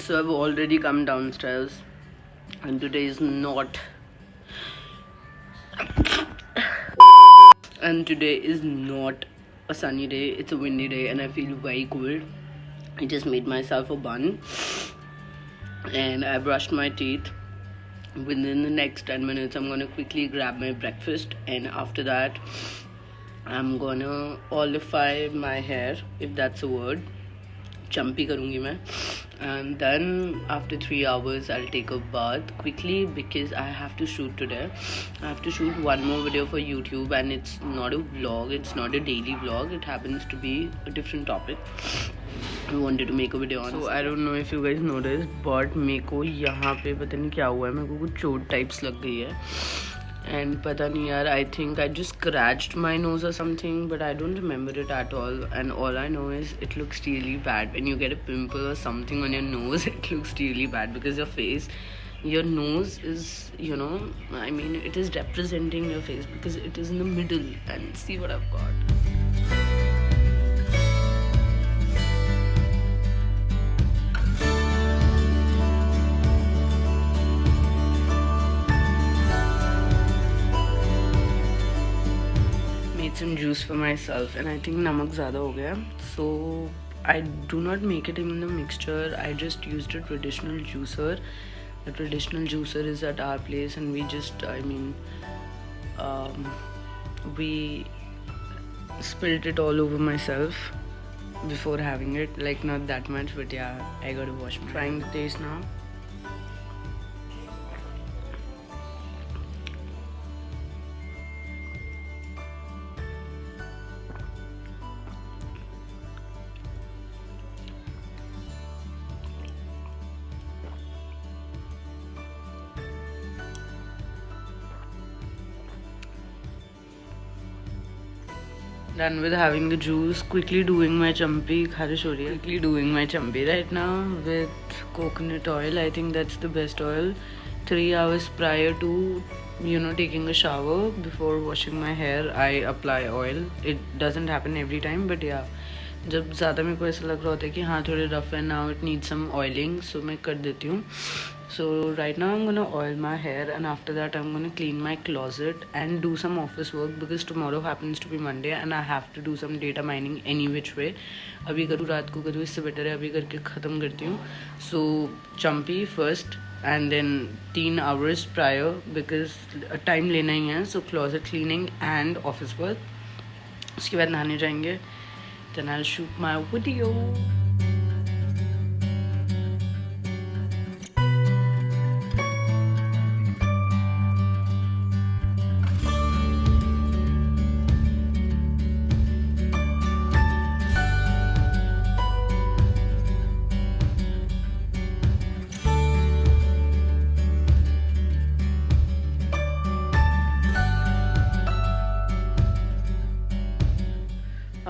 So I've already come downstairs, and today is not a sunny day. It's a windy day and I feel very cold. I just made myself a bun and I brushed my teeth. Within the next 10 minutes I'm gonna quickly grab my breakfast, and after that I'm gonna olify my hair, if that's a word. Chumpy karungi मैं. And then after 3 hours I'll take a bath quickly because I have to shoot today. I have to shoot one more video for YouTube, and it's not a vlog, it's not a daily vlog, it happens to be a different topic I wanted to make a video on. So I don't know if you guys noticed, but मेरे को यहाँ पे पता नहीं क्या हुआ है, मेरे को कुछ चोट टाइप्स लग गई है. And pata nahi yaar, I think I just scratched my nose or something, but I don't remember it at all. And all I know is it looks really bad when you get a pimple or something on your nose. It looks really bad because your nose is, I mean, it is representing your face because it is in the middle. And see what I've got. Some juice for myself, and I think namak zyada ho gaya, so I do not make it in the mixture. I just used a traditional juicer. The traditional juicer is at our place, and we just we spilled it all over myself before having it, like not that much, but yeah, I gotta wash my. Trying the taste now. Done with having the juice. Quickly doing my champi. Kharish ho rahi hai. Quickly doing my champi right now with coconut oil. I think that's the best oil. 3 hours prior to taking a shower, before washing my hair, I apply oil. It doesn't happen every time, but yeah, जब ज़्यादा मेरे को ऐसा लग रहा होता है कि हाँ थोड़े रफ है, now it needs some oiling, so मैं कर देती हूँ. So right now I'm gonna oil my hair, and after that I'm gonna clean my closet and do some office work because tomorrow happens to be Monday and I have to do some data mining any which way. अभी करूँ रात को करूँ, इससे better है अभी करके ख़त्म करती हूँ. So chumpy first and then 3 hours prior because time लेना ही है. So closet cleaning and office work. उसके बाद नहाने जाएंगे. Then I'll shoot my video.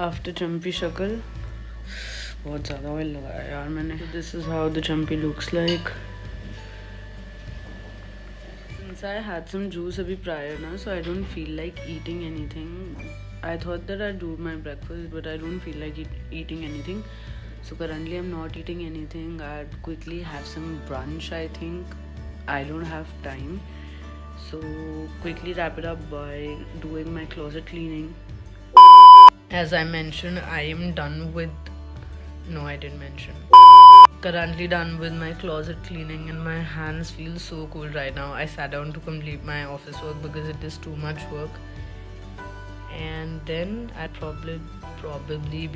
After chumpy शक्ल बहुत ज़्यादा ऑयल लगाया यार मैंने. This is how the chumpy looks like. Since I had some juice अभी prior ना, so I don't feel like eating anything. I thought that I'd do my breakfast, but I don't feel like eating anything. So currently I'm not eating anything. I'd quickly have some brunch. I think I don't have time, so quickly wrap it up by doing my closet cleaning. As I mentioned, I am done with. No, I didn't mention. Currently done with my closet cleaning, and my hands feel so cold right now. I sat down to complete my office work because it is too much work. And then I'd probably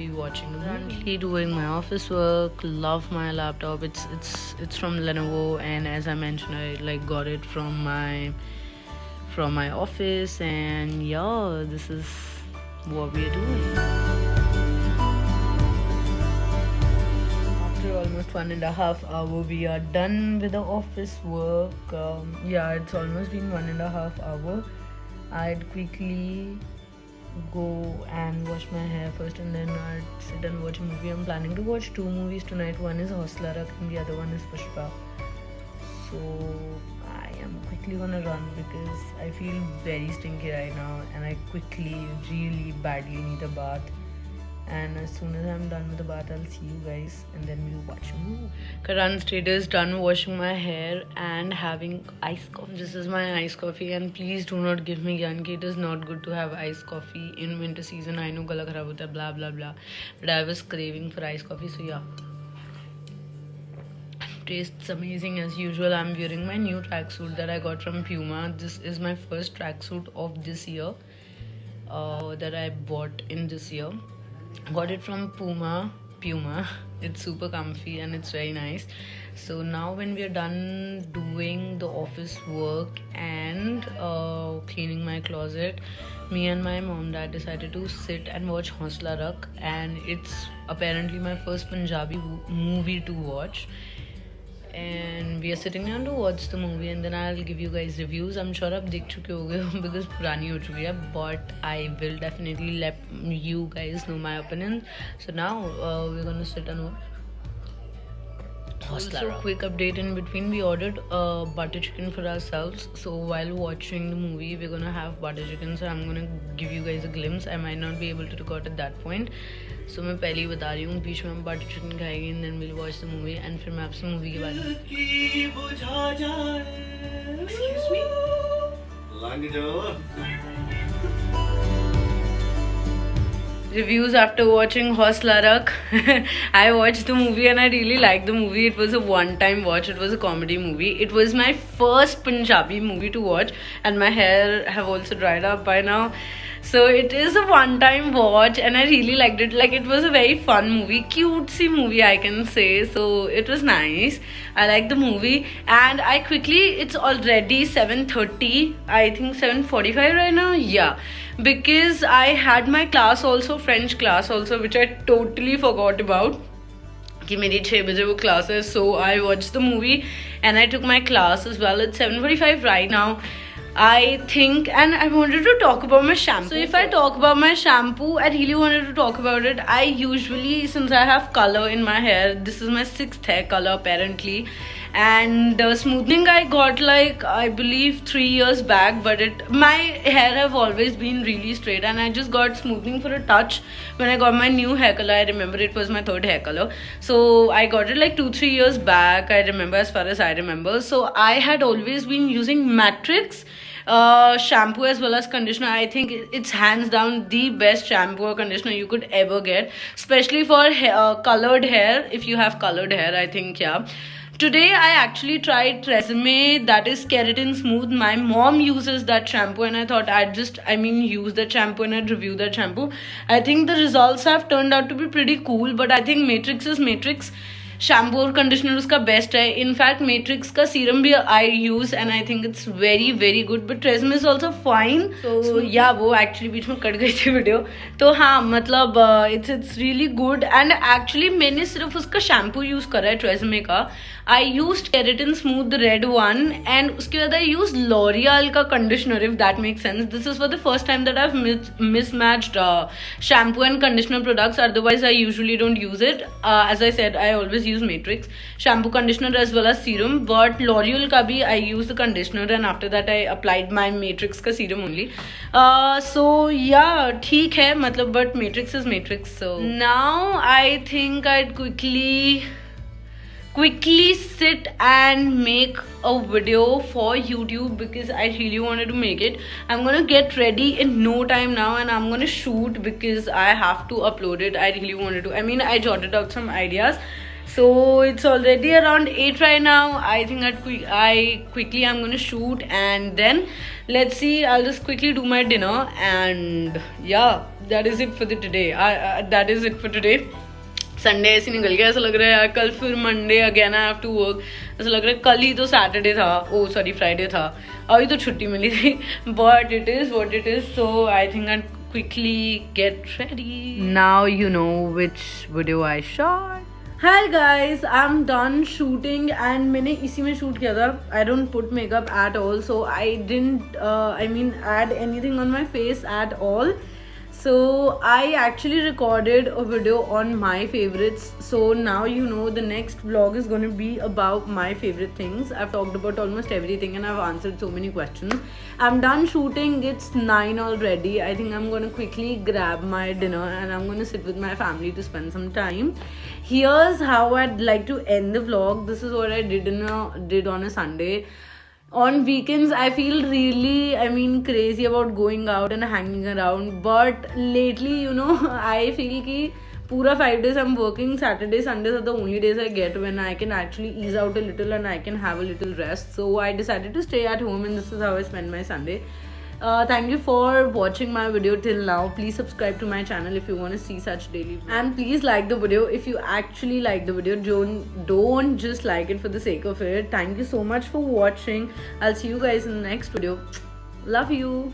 be watching. Currently doing my office work. Love my laptop. It's from Lenovo, and as I mentioned, I got it from my office, and yeah, this is what we are doing. After almost 1.5 hours, we are done with the office work. Yeah, it's almost been 1.5 hours. I'd quickly go and wash my hair first, and then I'd sit and watch a movie. I'm planning to watch 2 movies tonight. One is Hausla Rakh and the other one is Pushpa. So I am quickly gonna run because I feel very stinky right now, and I quickly, really badly need a bath. and as soon as I'm done with the bath, I'll see you guys, and then we'll watch a movie. Karan status done washing my hair and having iced coffee. This is my iced coffee, and please do not give me Yanki. It is not good to have iced coffee in winter season. I know gala kharab hota hai, blah blah blah, but I was craving for iced coffee, so yeah. Tastes amazing as usual. I'm wearing my new tracksuit that I got from Puma. This is my first tracksuit of this year that I bought in this year. Got it from Puma. It's super comfy and it's very nice. So now when we are done doing the office work and cleaning my closet, me and my mom dad decided to sit and watch Hausla Rakh, and it's apparently my first Punjabi movie to watch. And we are sitting down to watch the movie, and then I'll give you guys reviews. I'm sure आप देख चुके होंगे because पुरानी हो चुकी है, but I will definitely let you guys know my opinion. So now we're gonna sit and watch. Also, quick update in between, we ordered butter chicken for ourselves. So while watching the movie, we're gonna have butter chicken. So I'm gonna give you guys a glimpse. I might not be able to record at that point. So मैं पहले ही बता रही हूँ, बीच में हम butter chicken खाएंगे, and then we'll watch the movie, and फिर मैं आपसे मूवी के बारे में. Excuse me. लंग जाओ. Reviews after watching Hausla Rakh. I watched the movie and I really liked the movie. It was a one-time watch. It was a comedy movie. It was my first Punjabi movie to watch, and my hair have also dried up by now. So it is a one-time watch and I really liked it. Like, it was a very fun movie, cutesy movie I can say. So it was nice. I liked the movie, and I quickly, it's already 7:30, I think 7:45 right now. Yeah, because I had my class also, French class also, which I totally forgot about. कि मेरी 6 बजे वो class है. So I watched the movie and I took my class as well. It's 7:45 right now, I think, and I wanted to talk about my shampoo. So if I talk about my shampoo, I really wanted to talk about it. I usually, since I have color in my hair, this is my 6th hair color apparently, and smoothing I got like, I believe 3 years back, but my hair have always been really straight, and I just got smoothing for a touch when I got my new hair color. I remember it was my 3rd hair color, so I got it like 2-3 years back, I remember, as far as I remember. So I had always been using Matrix shampoo as well as conditioner. I think it's hands down the best shampoo or conditioner you could ever get, especially for colored hair. If you have colored hair, I think, yeah. Today I actually tried Tresemme, that is Keratin Smooth. My mom uses that shampoo and I thought I'd just, use that shampoo and I'd review that shampoo. I think the results have turned out to be pretty cool, but I think Matrix is Matrix. Shampoo और conditioner उसका best है. In fact matrix का serum भी I use and I think it's very very good, but TRESemmé is also fine. तो या वो actually बीच में cut गई थी वीडियो. तो हाँ, मतलब it's really good. And actually मैंने सिर्फ उसका शैम्पू यूज करा है ट्रेसमे का. I use keratin smooth red one, and उसके बाद आई यूज लॉरियल का conditioner, if that make sense. This is for the first time that I have mismatched shampoo and conditioner products. Otherwise I usually don't use it. As I said, I always use Matrix shampoo, conditioner as well as serum, but L'Oreal का भी I use the conditioner and after that I applied my Matrix का serum only. So yeah, ठीक है मतलब, but Matrix is Matrix. So now I think I'd quickly sit and make a video for YouTube because I really wanted to make it. I'm gonna get ready in no time now and I'm gonna shoot because I have to upload it. I really wanted to. I jotted out some ideas. So it's already around 8 right now. I think I'm gonna shoot and then let's see. I'll just quickly do my dinner and yeah, that is it for today. That is it for today. Sunday ऐसे निकल गया, ऐसा लग रहा है यार कल फिर Monday again I have to work. ऐसा लग रहा है कल ही तो सैटरडे था, फ्राइडे था, अभी तो छुट्टी मिली थी. But it is what it is. So I think I quickly get ready. Now you know which video I shot. Hi guys, I'm done shooting and मैंने इसी में shoot किया था. I don't put makeup at all, so I didn't add anything on my face at all. So I actually recorded a video on my favorites. So now you know the next vlog is going to be about my favorite things. I've talked about almost everything and I've answered so many questions. I'm done shooting. It's 9 already. I think I'm going to quickly grab my dinner and I'm going to sit with my family to spend some time. Here's how I'd like to end the vlog. This is what I did on a Sunday. On weekends I feel really crazy about going out and hanging around, but lately I feel ki pura 5 days I'm working. Saturday Sundays are the only days I get when I can actually ease out a little and I can have a little rest. So I decided to stay at home and this is how I spend my Sunday. Thank you for watching my video till now. Please subscribe to my channel if you want to see such daily vlogs. And please like the video if you actually like the video. Don't just like it for the sake of it. Thank you so much for watching. I'll see you guys in the next video. Love you.